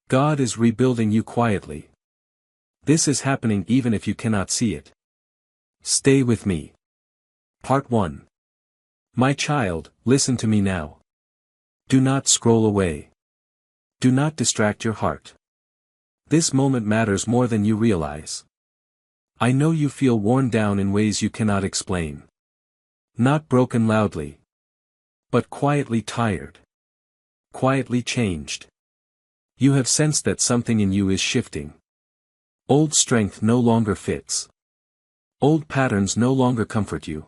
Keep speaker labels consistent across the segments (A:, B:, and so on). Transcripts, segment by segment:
A: God is rebuilding you quietly. This is happening even if you cannot see it. Stay with me. Part 1. My child, listen to me now. Do not scroll away. Do not distract your heart. This moment matters more than you realize. I know you feel worn down in ways you cannot explain. Not broken loudly, but quietly tired. Quietly changed. You have sensed that something in you is shifting. Old strength no longer fits. Old patterns no longer comfort you.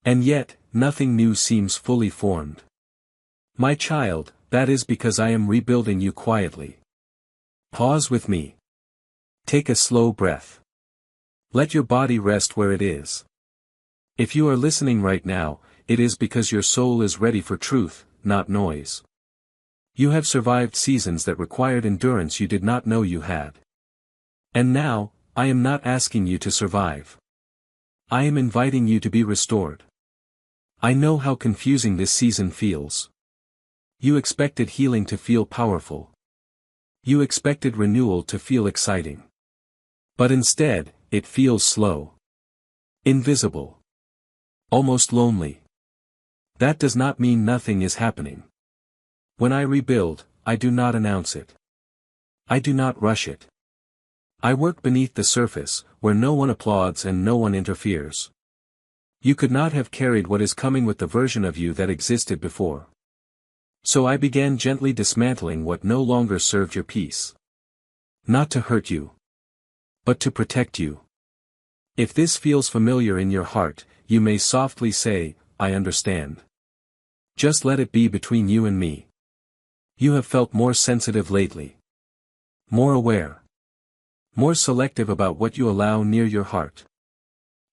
A: And yet, nothing new seems fully formed. My child, that is because I am rebuilding you quietly. Pause with me. Take a slow breath. Let your body rest where it is. If you are listening right now, it is because your soul is ready for truth, not noise. You have survived seasons that required endurance you did not know you had. And now, I am not asking you to survive. I am inviting you to be restored. I know how confusing this season feels. You expected healing to feel powerful. You expected renewal to feel exciting. But instead, it feels slow. Invisible. Almost lonely. That does not mean nothing is happening. When I rebuild, I do not announce it. I do not rush it. I work beneath the surface, where no one applauds and no one interferes. You could not have carried what is coming with the version of you that existed before. So I began gently dismantling what no longer served your peace. Not to hurt you, but to protect you. If this feels familiar in your heart, you may softly say, I understand. Just let it be between you and me. You have felt more sensitive lately. More aware. More selective about what you allow near your heart.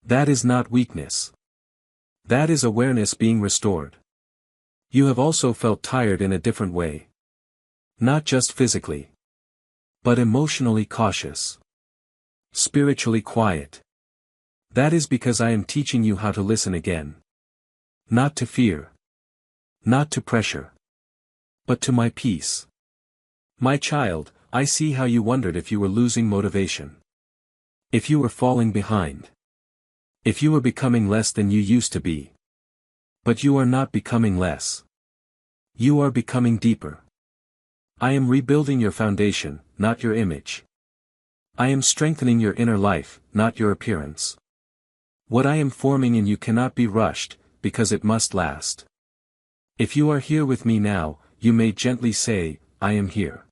A: That is not weakness. That is awareness being restored. You have also felt tired in a different way. Not just physically, but emotionally cautious. Spiritually quiet. That is because I am teaching you how to listen again. Not to fear. Not to pressure. But to my peace. My child, I see how you wondered if you were losing motivation. If you were falling behind. If you were becoming less than you used to be. But you are not becoming less. You are becoming deeper. I am rebuilding your foundation, not your image. I am strengthening your inner life, not your appearance. What I am forming in you cannot be rushed, because it must last. If you are here with me now, you may gently say, I am here.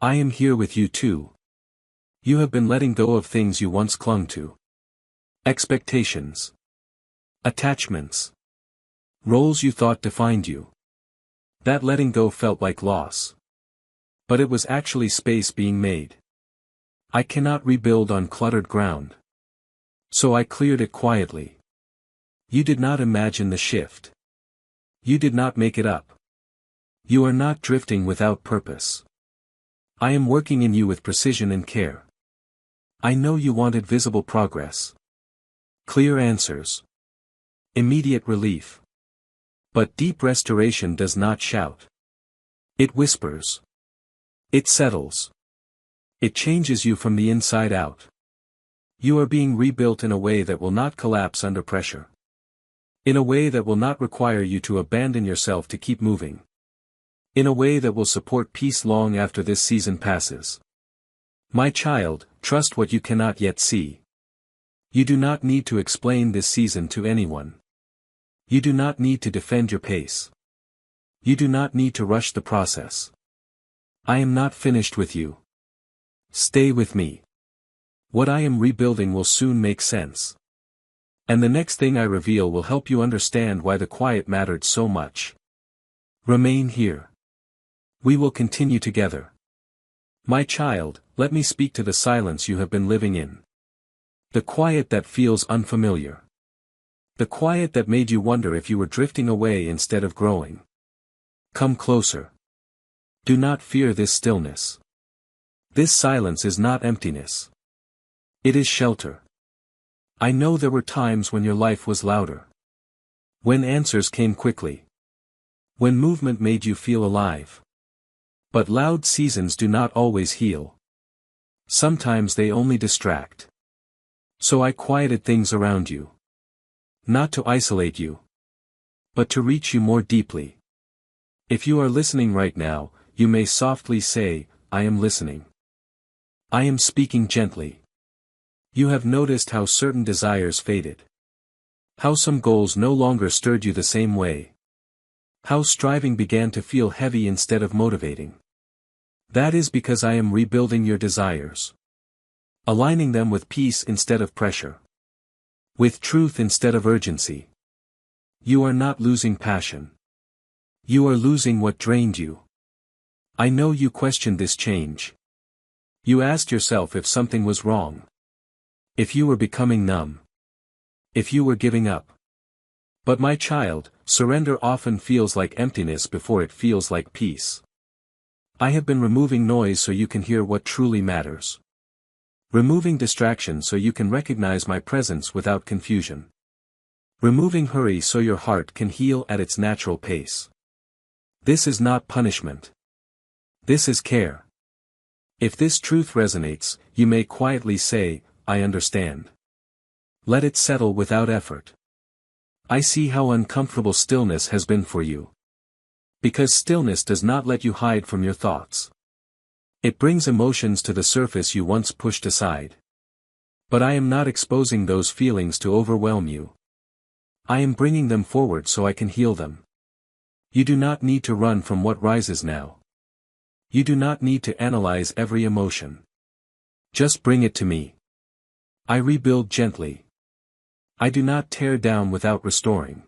A: I am here with you too. You have been letting go of things you once clung to. Expectations. Attachments. Roles you thought defined you. That letting go felt like loss. But it was actually space being made. I cannot rebuild on cluttered ground. So I cleared it quietly. You did not imagine the shift. You did not make it up. You are not drifting without purpose. I am working in you with precision and care. I know you wanted visible progress. Clear answers. Immediate relief. But deep restoration does not shout. It whispers. It settles. It changes you from the inside out. You are being rebuilt in a way that will not collapse under pressure. In a way that will not require you to abandon yourself to keep moving. In a way that will support peace long after this season passes. My child, trust what you cannot yet see. You do not need to explain this season to anyone. You do not need to defend your pace. You do not need to rush the process. I am not finished with you. Stay with me. What I am rebuilding will soon make sense. And the next thing I reveal will help you understand why the quiet mattered so much. Remain here. We will continue together. My child, let me speak to the silence you have been living in. The quiet that feels unfamiliar. The quiet that made you wonder if you were drifting away instead of growing. Come closer. Do not fear this stillness. This silence is not emptiness. It is shelter. I know there were times when your life was louder. When answers came quickly. When movement made you feel alive. But loud seasons do not always heal. Sometimes they only distract. So I quieted things around you. Not to isolate you, but to reach you more deeply. If you are listening right now, you may softly say, I am listening. I am speaking gently. You have noticed how certain desires faded. How some goals no longer stirred you the same way. How striving began to feel heavy instead of motivating. That is because I am rebuilding your desires. Aligning them with peace instead of pressure. With truth instead of urgency. You are not losing passion. You are losing what drained you. I know you questioned this change. You asked yourself if something was wrong. If you were becoming numb. If you were giving up. But my child, surrender often feels like emptiness before it feels like peace. I have been removing noise so you can hear what truly matters. Removing distraction so you can recognize my presence without confusion. Removing hurry so your heart can heal at its natural pace. This is not punishment. This is care. If this truth resonates, you may quietly say, I understand. Let it settle without effort. I see how uncomfortable stillness has been for you. Because stillness does not let you hide from your thoughts. It brings emotions to the surface you once pushed aside. But I am not exposing those feelings to overwhelm you. I am bringing them forward so I can heal them. You do not need to run from what rises now. You do not need to analyze every emotion. Just bring it to me. I rebuild gently. I do not tear down without restoring.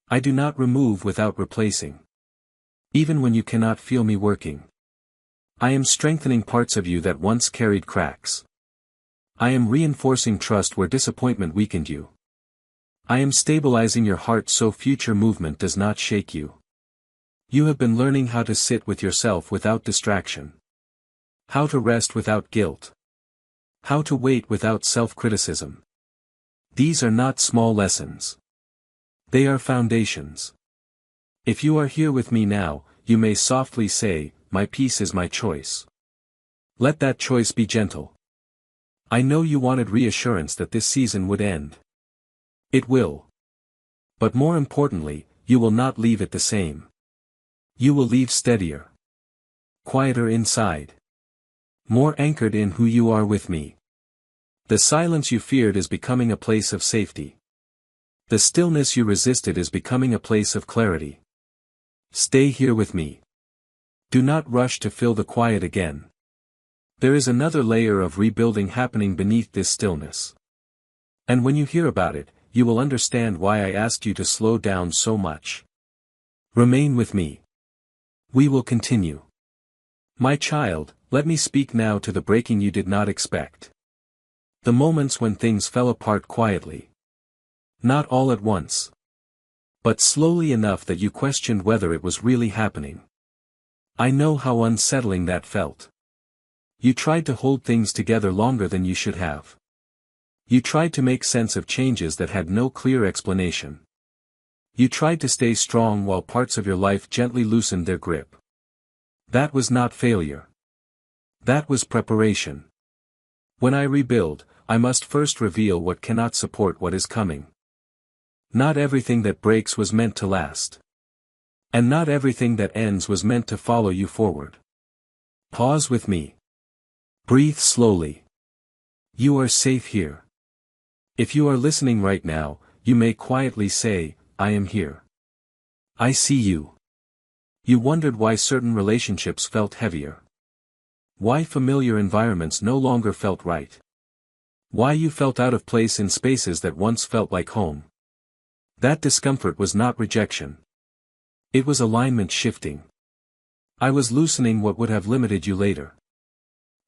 A: I do not remove without replacing. Even when you cannot feel me working. I am strengthening parts of you that once carried cracks. I am reinforcing trust where disappointment weakened you. I am stabilizing your heart so future movement does not shake you. You have been learning how to sit with yourself without distraction. How to rest without guilt. How to wait without self-criticism. These are not small lessons. They are foundations. If you are here with me now, you may softly say, my peace is my choice. Let that choice be gentle. I know you wanted reassurance that this season would end. It will. But more importantly, you will not leave it the same. You will leave steadier. Quieter inside. More anchored in who you are with me. The silence you feared is becoming a place of safety. The stillness you resisted is becoming a place of clarity. Stay here with me. Do not rush to fill the quiet again. There is another layer of rebuilding happening beneath this stillness. And when you hear about it, you will understand why I asked you to slow down so much. Remain with me. We will continue. My child, let me speak now to the breaking you did not expect. The moments when things fell apart quietly. Not all at once. But slowly enough that you questioned whether it was really happening. I know how unsettling that felt. You tried to hold things together longer than you should have. You tried to make sense of changes that had no clear explanation. You tried to stay strong while parts of your life gently loosened their grip. That was not failure. That was preparation. When I rebuild, I must first reveal what cannot support what is coming. Not everything that breaks was meant to last. And not everything that ends was meant to follow you forward. Pause with me. Breathe slowly. You are safe here. If you are listening right now, you may quietly say, I am here. I see you. You wondered why certain relationships felt heavier. Why familiar environments no longer felt right. Why you felt out of place in spaces that once felt like home. That discomfort was not rejection. It was alignment shifting. I was loosening what would have limited you later.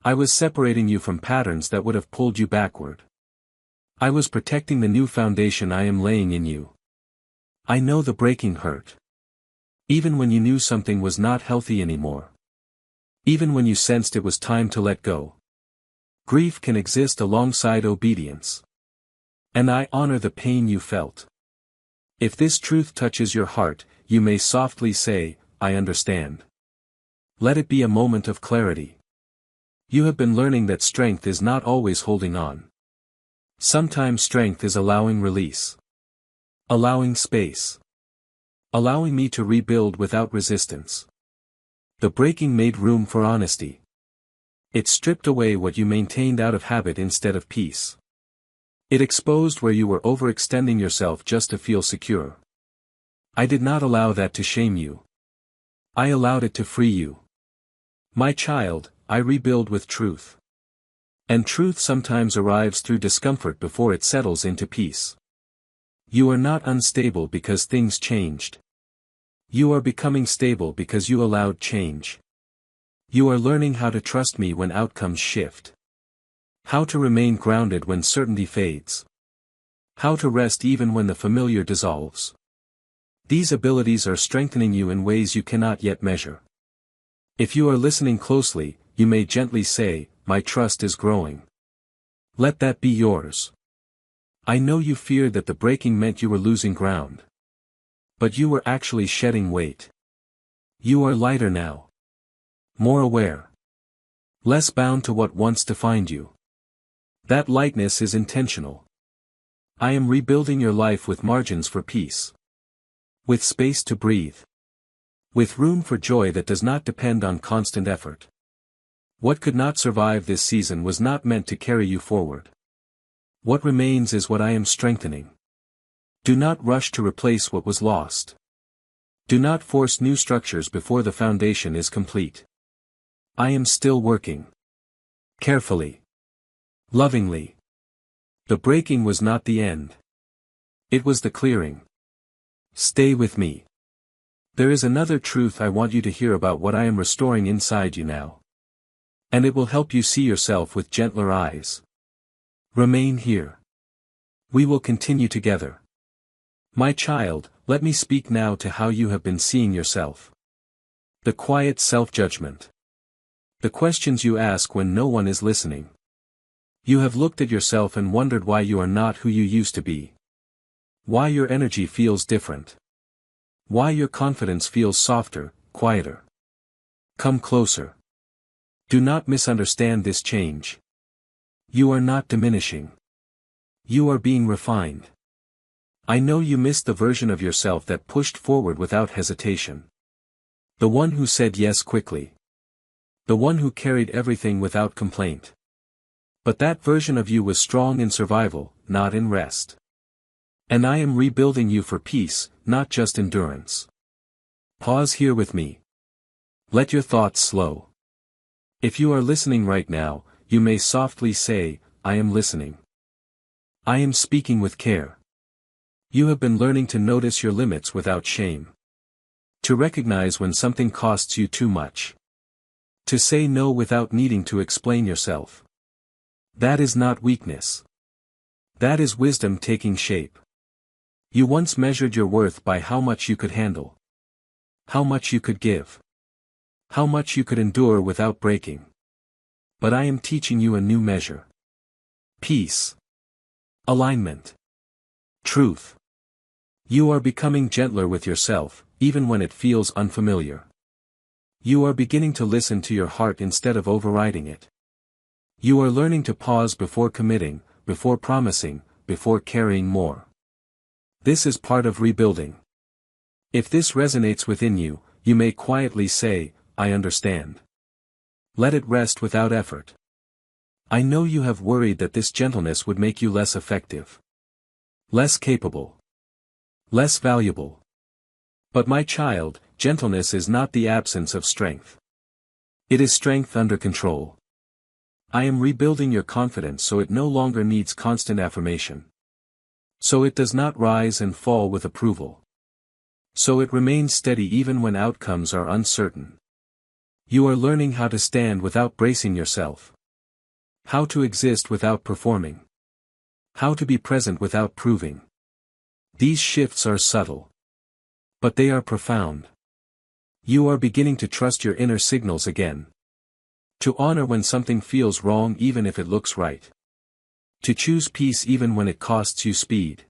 A: I was separating you from patterns that would have pulled you backward. I was protecting the new foundation I am laying in you. I know the breaking hurt. Even when you knew something was not healthy anymore. Even when you sensed it was time to let go. Grief can exist alongside obedience. And I honor the pain you felt. If this truth touches your heart, you may softly say, I understand. Let it be a moment of clarity. You have been learning that strength is not always holding on. Sometimes strength is allowing release. Allowing space. Allowing me to rebuild without resistance. The breaking made room for honesty. It stripped away what you maintained out of habit instead of peace. It exposed where you were overextending yourself just to feel secure. I did not allow that to shame you. I allowed it to free you. My child, I rebuild with truth. And truth sometimes arrives through discomfort before it settles into peace. You are not unstable because things changed. You are becoming stable because you allowed change. You are learning how to trust me when outcomes shift. How to remain grounded when certainty fades. How to rest even when the familiar dissolves. These abilities are strengthening you in ways you cannot yet measure. If you are listening closely, you may gently say, "My trust is growing." Let that be yours. I know you feared that the breaking meant you were losing ground. But you were actually shedding weight. You are lighter now. More aware. Less bound to what once defined you. That lightness is intentional. I am rebuilding your life with margins for peace. With space to breathe. With room for joy that does not depend on constant effort. What could not survive this season was not meant to carry you forward. What remains is what I am strengthening. Do not rush to replace what was lost. Do not force new structures before the foundation is complete. I am still working. Carefully. Lovingly. The breaking was not the end. It was the clearing. Stay with me. There is another truth I want you to hear about what I am restoring inside you now. And it will help you see yourself with gentler eyes. Remain here. We will continue together. My child, let me speak now to how you have been seeing yourself. The quiet self-judgment. The questions you ask when no one is listening. You have looked at yourself and wondered why you are not who you used to be. Why your energy feels different. Why your confidence feels softer, quieter. Come closer. Do not misunderstand this change. You are not diminishing. You are being refined. I know you missed the version of yourself that pushed forward without hesitation. The one who said yes quickly. The one who carried everything without complaint. But that version of you was strong in survival, not in rest. And I am rebuilding you for peace, not just endurance. Pause here with me. Let your thoughts slow. If you are listening right now, you may softly say, "I am listening. I am speaking with care." You have been learning to notice your limits without shame. To recognize when something costs you too much. To say no without needing to explain yourself. That is not weakness. That is wisdom taking shape. You once measured your worth by how much you could handle. How much you could give. How much you could endure without breaking. But I am teaching you a new measure. Peace. Alignment. Truth. You are becoming gentler with yourself, even when it feels unfamiliar. You are beginning to listen to your heart instead of overriding it. You are learning to pause before committing, before promising, before carrying more. This is part of rebuilding. If this resonates within you, you may quietly say, "I understand." Let it rest without effort. I know you have worried that this gentleness would make you less effective. Less capable. Less valuable. But my child, gentleness is not the absence of strength. It is strength under control. I am rebuilding your confidence so it no longer needs constant affirmation. So it does not rise and fall with approval. So it remains steady even when outcomes are uncertain. You are learning how to stand without bracing yourself. How to exist without performing. How to be present without proving. These shifts are subtle. But they are profound. You are beginning to trust your inner signals again. To honor when something feels wrong even if it looks right. To choose peace even when it costs you speed.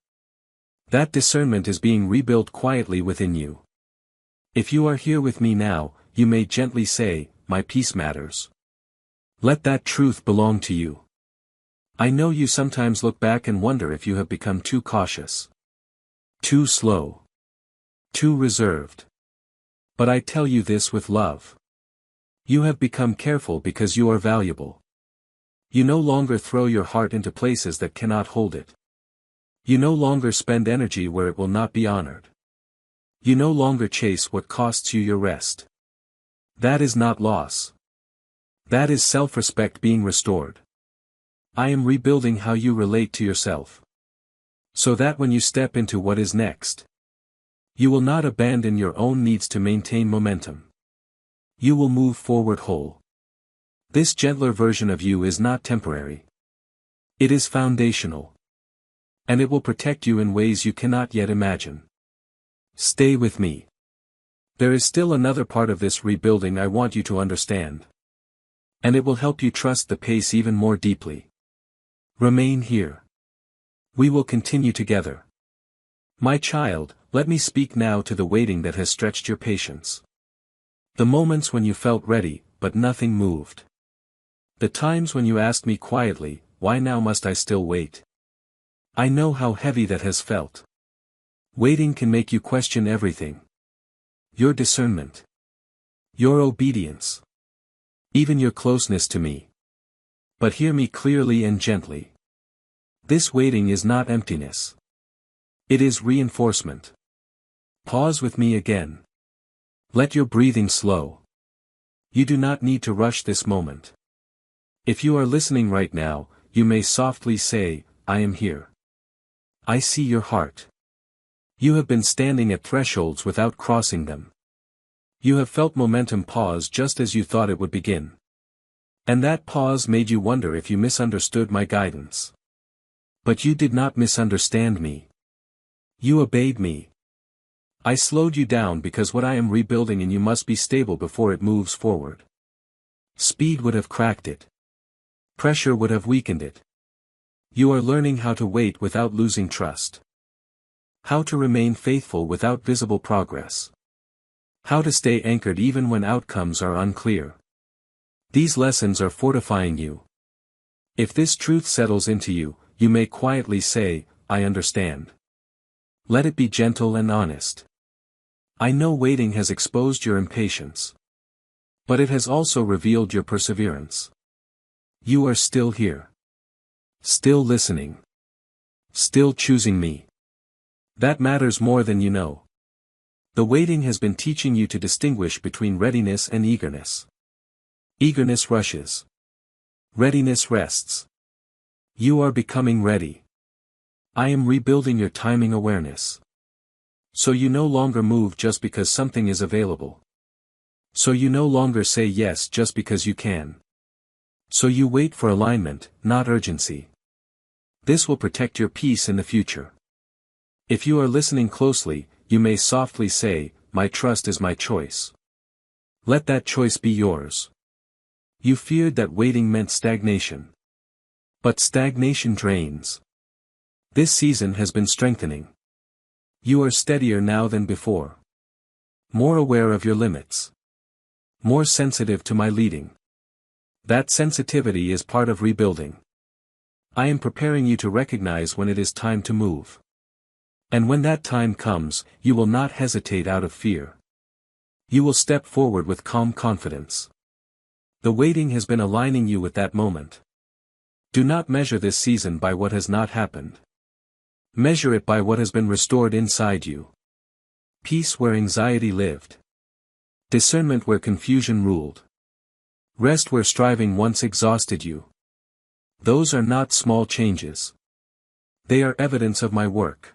A: That discernment is being rebuilt quietly within you. If you are here with me now, you may gently say, my peace matters. Let that truth belong to you. I know you sometimes look back and wonder if you have become too cautious, too slow, too reserved. But I tell you this with love. You have become careful because you are valuable. You no longer throw your heart into places that cannot hold it. You no longer spend energy where it will not be honored. You no longer chase what costs you your rest. That is not loss. That is self-respect being restored. I am rebuilding how you relate to yourself. So that when you step into what is next, you will not abandon your own needs to maintain momentum. You will move forward whole. This gentler version of you is not temporary. It is foundational. And it will protect you in ways you cannot yet imagine. Stay with me. There is still another part of this rebuilding I want you to understand. And it will help you trust the pace even more deeply. Remain here. We will continue together. My child, let me speak now to the waiting that has stretched your patience. The moments when you felt ready, but nothing moved. The times when you asked me quietly, why now must I still wait? I know how heavy that has felt. Waiting can make you question everything. Your discernment. Your obedience. Even your closeness to me. But hear me clearly and gently. This waiting is not emptiness. It is reinforcement. Pause with me again. Let your breathing slow. You do not need to rush this moment. If you are listening right now, you may softly say, I am here. I see your heart. You have been standing at thresholds without crossing them. You have felt momentum pause just as you thought it would begin. And that pause made you wonder if you misunderstood my guidance. But you did not misunderstand me. You obeyed me. I slowed you down because what I am rebuilding in you must be stable before it moves forward. Speed would have cracked it. Pressure would have weakened it. You are learning how to wait without losing trust. How to remain faithful without visible progress. How to stay anchored even when outcomes are unclear. These lessons are fortifying you. If this truth settles into you, you may quietly say, I understand. Let it be gentle and honest. I know waiting has exposed your impatience. But it has also revealed your perseverance. You are still here. Still listening. Still choosing me. That matters more than you know. The waiting has been teaching you to distinguish between readiness and eagerness. Eagerness rushes. Readiness rests. You are becoming ready. I am rebuilding your timing awareness. So you no longer move just because something is available. So you no longer say yes just because you can. So you wait for alignment, not urgency. This will protect your peace in the future. If you are listening closely, you may softly say, my trust is my choice. Let that choice be yours. You feared that waiting meant stagnation. But stagnation drains. This season has been strengthening. You are steadier now than before. More aware of your limits. More sensitive to my leading. That sensitivity is part of rebuilding. I am preparing you to recognize when it is time to move. And when that time comes, you will not hesitate out of fear. You will step forward with calm confidence. The waiting has been aligning you with that moment. Do not measure this season by what has not happened. Measure it by what has been restored inside you. Peace where anxiety lived. Discernment where confusion ruled. Rest where striving once exhausted you. Those are not small changes. They are evidence of my work.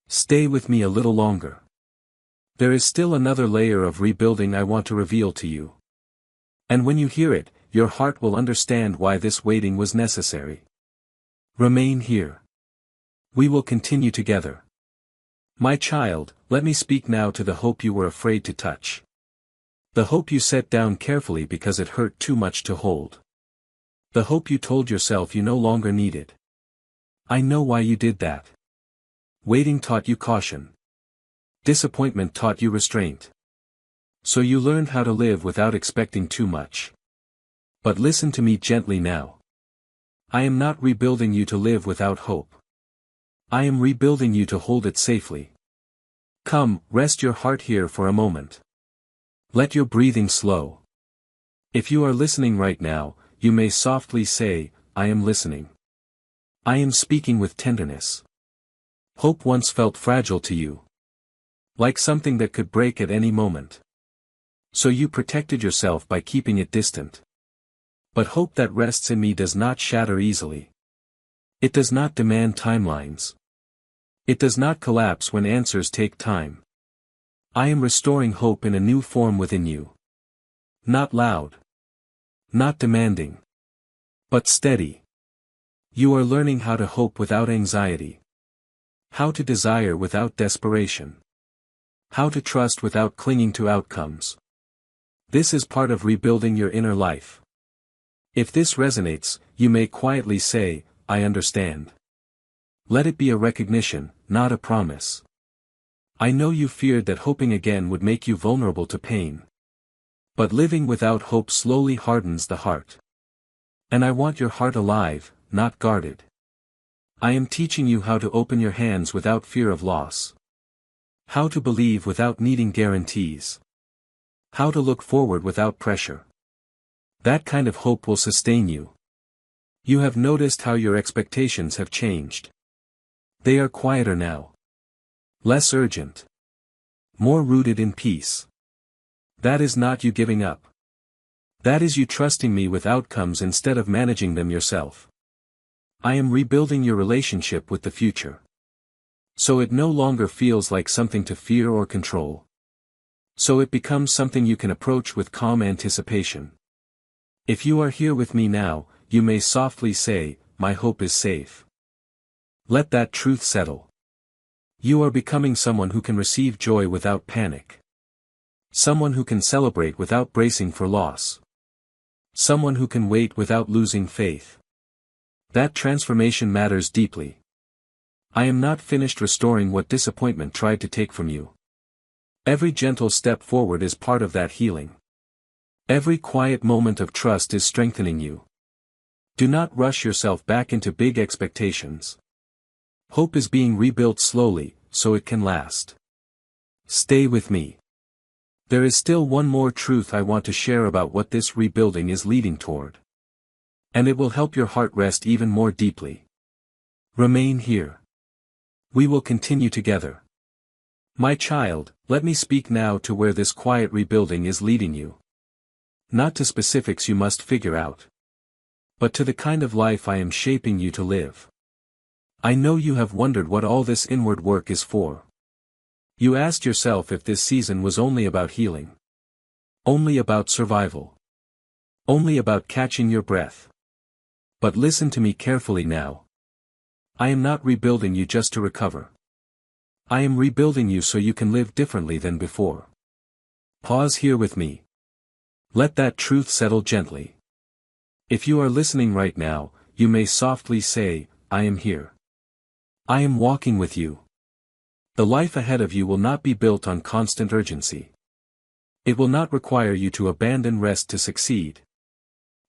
A: Stay with me a little longer. There is still another layer of rebuilding I want to reveal to you. And when you hear it, your heart will understand why this waiting was necessary. Remain here. We will continue together. My child, let me speak now to the hope you were afraid to touch. The hope you set down carefully because it hurt too much to hold. The hope you told yourself you no longer needed. I know why you did that. Waiting taught you caution. Disappointment taught you restraint. So you learned how to live without expecting too much. But listen to me gently now. I am not rebuilding you to live without hope. I am rebuilding you to hold it safely. Come, rest your heart here for a moment. Let your breathing slow. If you are listening right now, you may softly say, I am listening. I am speaking with tenderness. Hope once felt fragile to you. Like something that could break at any moment. So you protected yourself by keeping it distant. But hope that rests in me does not shatter easily. It does not demand timelines. It does not collapse when answers take time. I am restoring hope in a new form within you. Not loud. Not demanding. But steady. You are learning how to hope without anxiety. How to desire without desperation. How to trust without clinging to outcomes. This is part of rebuilding your inner life. If this resonates, you may quietly say, I understand. Let it be a recognition, not a promise. I know you feared that hoping again would make you vulnerable to pain. But living without hope slowly hardens the heart. And I want your heart alive, not guarded. I am teaching you how to open your hands without fear of loss. How to believe without needing guarantees. How to look forward without pressure. That kind of hope will sustain you. You have noticed how your expectations have changed. They are quieter now. Less urgent. More rooted in peace. That is not you giving up. That is you trusting me with outcomes instead of managing them yourself. I am rebuilding your relationship with the future. So it no longer feels like something to fear or control. So it becomes something you can approach with calm anticipation. If you are here with me now, you may softly say, my hope is safe. Let that truth settle. You are becoming someone who can receive joy without panic. Someone who can celebrate without bracing for loss. Someone who can wait without losing faith. That transformation matters deeply. I am not finished restoring what disappointment tried to take from you. Every gentle step forward is part of that healing. Every quiet moment of trust is strengthening you. Do not rush yourself back into big expectations. Hope is being rebuilt slowly, so it can last. Stay with me. There is still one more truth I want to share about what this rebuilding is leading toward. And it will help your heart rest even more deeply. Remain here. We will continue together. My child, let me speak now to where this quiet rebuilding is leading you. Not to specifics you must figure out. But to the kind of life I am shaping you to live. I know you have wondered what all this inward work is for. You asked yourself if this season was only about healing. Only about survival. Only about catching your breath. But listen to me carefully now. I am not rebuilding you just to recover. I am rebuilding you so you can live differently than before. Pause here with me. Let that truth settle gently. If you are listening right now, you may softly say, I am here. I am walking with you. The life ahead of you will not be built on constant urgency. It will not require you to abandon rest to succeed.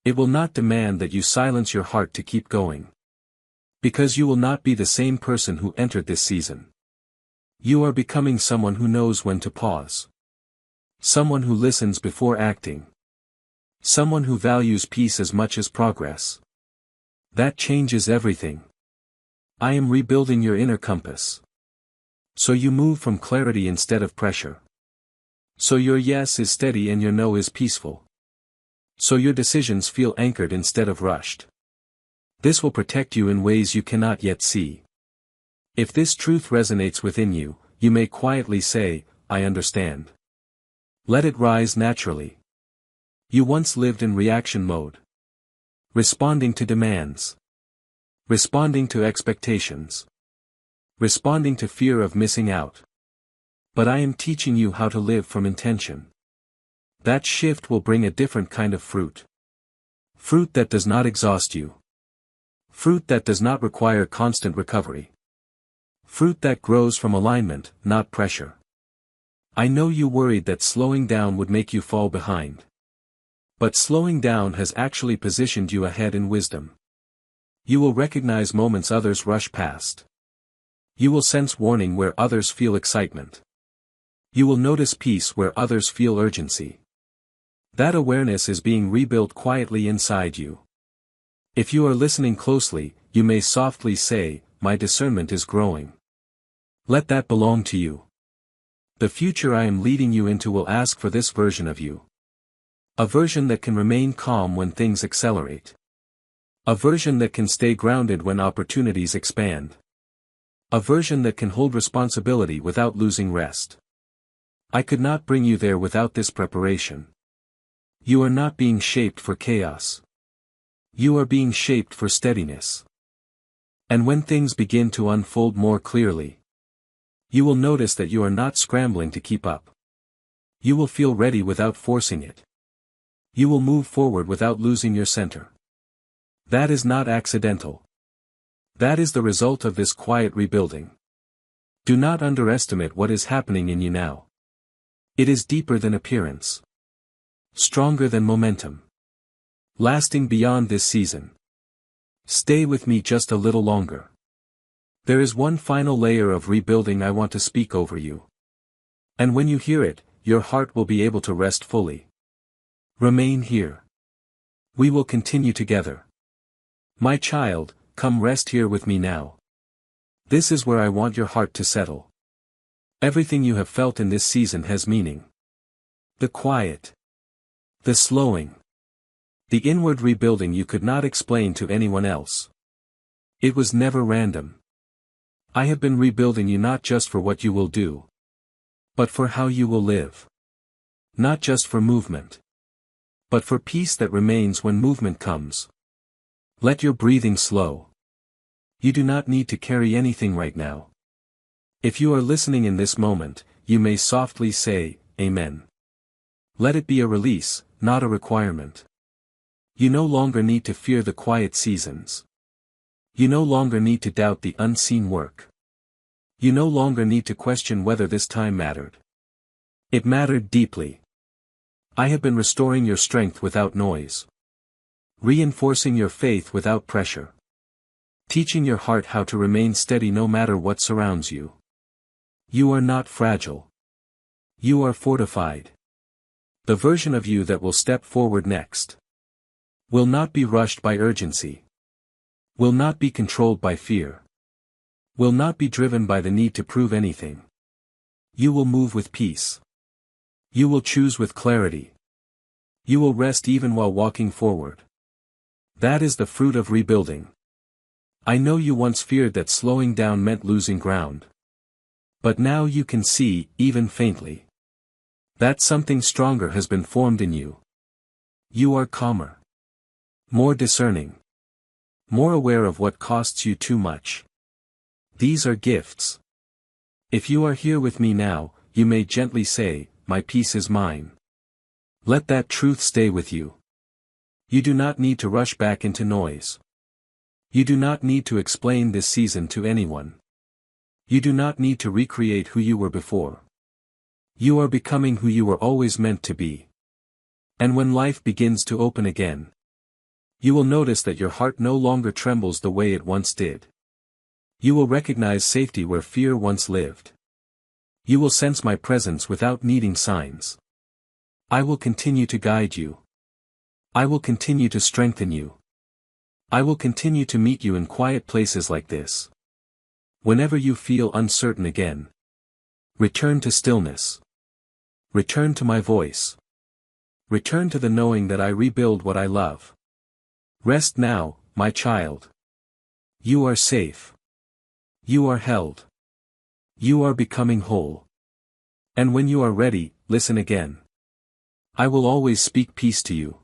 A: It will not demand that you silence your heart to keep going. Because you will not be the same person who entered this season. You are becoming someone who knows when to pause. Someone who listens before acting. Someone who values peace as much as progress. That changes everything. I am rebuilding your inner compass. So you move from clarity instead of pressure. So your yes is steady and your no is peaceful. So your decisions feel anchored instead of rushed. This will protect you in ways you cannot yet see. If this truth resonates within you, you may quietly say, I understand. Let it rise naturally. You once lived in reaction mode. Responding to demands. Responding to expectations. Responding to fear of missing out. But I am teaching you how to live from intention. That shift will bring a different kind of fruit. Fruit that does not exhaust you. Fruit that does not require constant recovery. Fruit that grows from alignment, not pressure. I know you worried that slowing down would make you fall behind. But slowing down has actually positioned you ahead in wisdom. You will recognize moments others rush past. You will sense warning where others feel excitement. You will notice peace where others feel urgency. That awareness is being rebuilt quietly inside you. If you are listening closely, you may softly say, "My discernment is growing." Let that belong to you. The future I am leading you into will ask for this version of you. A version that can remain calm when things accelerate. A version that can stay grounded when opportunities expand. A version that can hold responsibility without losing rest. I could not bring you there without this preparation. You are not being shaped for chaos. You are being shaped for steadiness. And when things begin to unfold more clearly, you will notice that you are not scrambling to keep up. You will feel ready without forcing it. You will move forward without losing your center. That is not accidental. That is the result of this quiet rebuilding. Do not underestimate what is happening in you now. It is deeper than appearance. Stronger than momentum. Lasting beyond this season. Stay with me just a little longer. There is one final layer of rebuilding I want to speak over you. And when you hear it, your heart will be able to rest fully. Remain here. We will continue together. My child, come rest here with me now. This is where I want your heart to settle. Everything you have felt in this season has meaning. The quiet. The slowing. The inward rebuilding you could not explain to anyone else. It was never random. I have been rebuilding you not just for what you will do, but for how you will live. Not just for movement, but for peace that remains when movement comes. Let your breathing slow. You do not need to carry anything right now. If you are listening in this moment, you may softly say, "Amen." Let it be a release, not a requirement. You no longer need to fear the quiet seasons. You no longer need to doubt the unseen work. You no longer need to question whether this time mattered. It mattered deeply. I have been restoring your strength without noise. Reinforcing your faith without pressure. Teaching your heart how to remain steady no matter what surrounds you. You are not fragile. You are fortified. The version of you that will step forward next will not be rushed by urgency. Will not be controlled by fear. Will not be driven by the need to prove anything. You will move with peace. You will choose with clarity. You will rest even while walking forward. That is the fruit of rebuilding. I know you once feared that slowing down meant losing ground. But now you can see, even faintly, that something stronger has been formed in you. You are calmer. More discerning. More aware of what costs you too much. These are gifts. If you are here with me now, you may gently say, "My peace is mine." Let that truth stay with you. You do not need to rush back into noise. You do not need to explain this season to anyone. You do not need to recreate who you were before. You are becoming who you were always meant to be. And when life begins to open again, you will notice that your heart no longer trembles the way it once did. You will recognize safety where fear once lived. You will sense my presence without needing signs. I will continue to guide you. I will continue to strengthen you. I will continue to meet you in quiet places like this. Whenever you feel uncertain again, return to stillness. Return to my voice. Return to the knowing that I rebuild what I love. Rest now, my child. You are safe. You are held. You are becoming whole. And when you are ready, listen again. I will always speak peace to you.